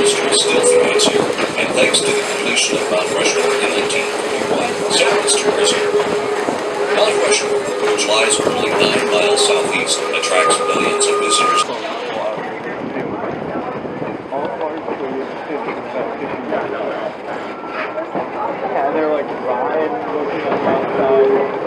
industry still thrives here, and thanks to the completion of Mount Rushmore in 1941, so does tourism. Mount Rushmore, which lies only 9 miles southeast, attracts millions of visitors. Yeah, they're like riding, looking at the outside.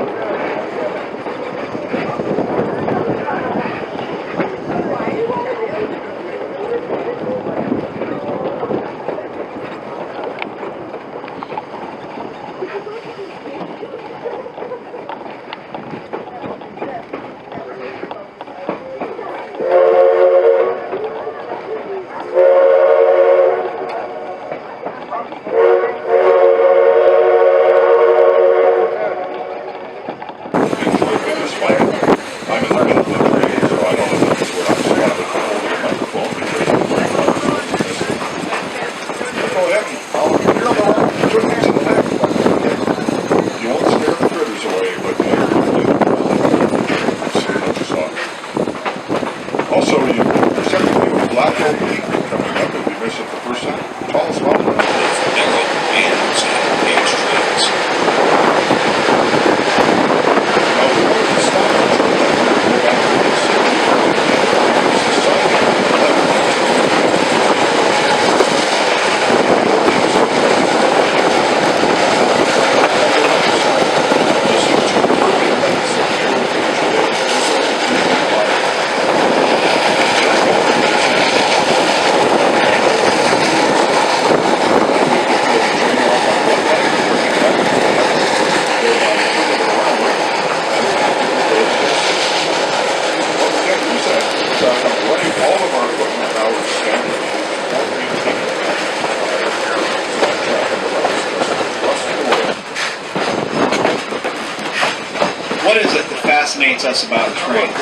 Fascinates us about trains.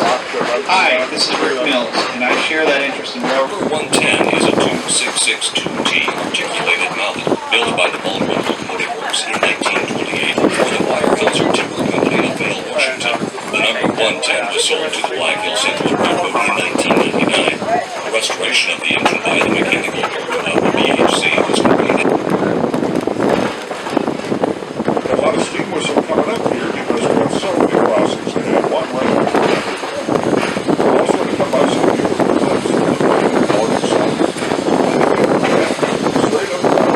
Hi, this is Rick Mills, and I share that interest in railroad. Number 110 is a 2662T articulated mounted, built by the Baldwin Locomotive Works in 1928 for the Wire Filter Timber Company of Vail, Washington. The number 110 was sold to the Black Hill Central Railroad in 1999. The restoration of the engine by the mechanical department of the BHC was completed. A lot of steam whistle coming up here because we have so many crossings. They have one right after the other. Also, to come by some beautiful cliffs north and south. Straight up and down.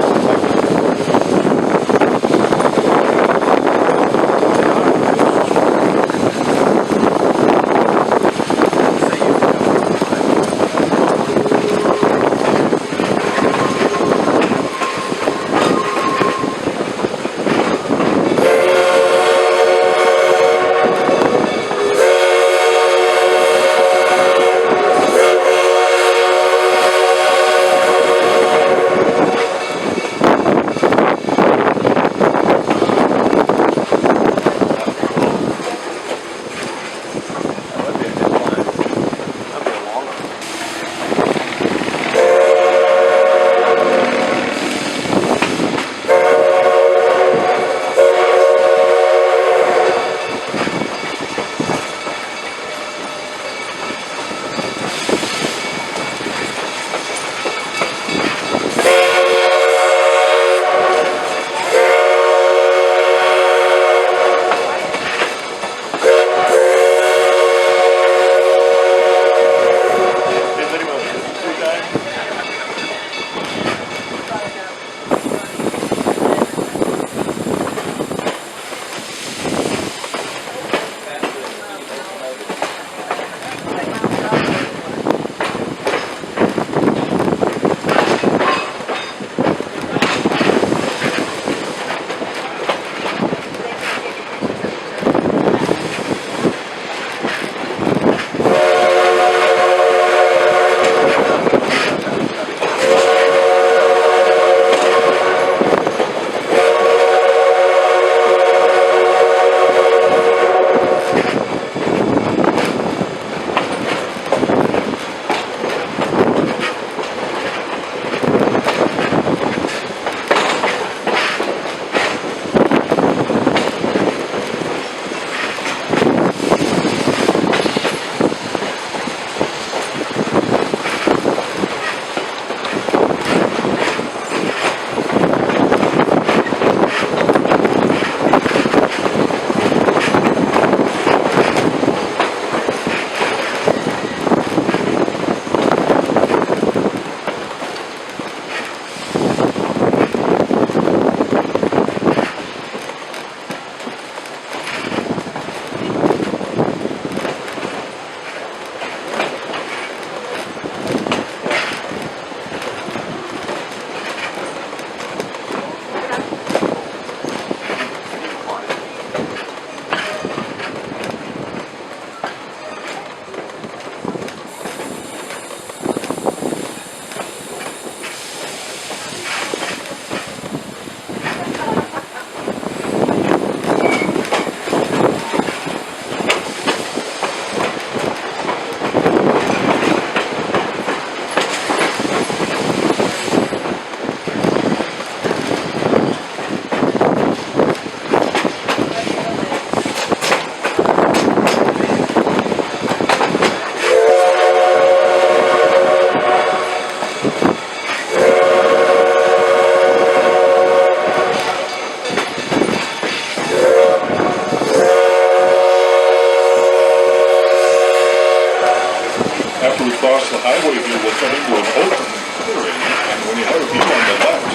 across the highway view will come into an open clearing, and when you have a view on the left,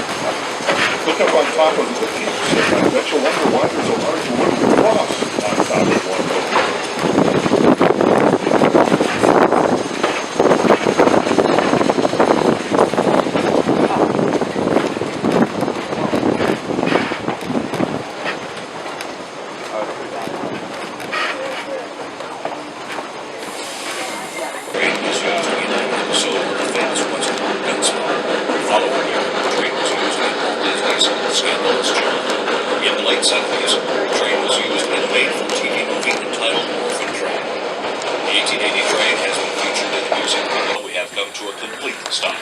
look up on top of the peaks, and I bet you wonder why there's a large wooden cross on top of one of them. Train was used in so the famous once called Gunsmoke. Following year, the train was used in Walt Disney's Scandalous John. In the late 70s, the train was used in a made-for-TV movie entitled Orphan Train. The 1880 train has been featured in the music video. We have come to a complete stop.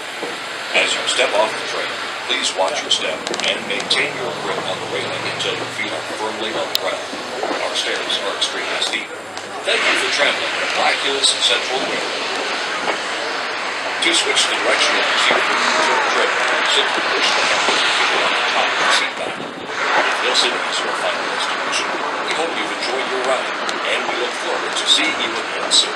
As you step off the train, please watch your step and maintain your grip on the railing until your feet are firmly on the ground. Our stairs are extremely steep. Thank you for traveling to Black Hills Central Railroad. To switch the direction of the seat for the trip, simply push the handle to keep it on the top of the seat back. If this is your final destination, we hope you've enjoyed your ride, and we look forward to seeing you again soon.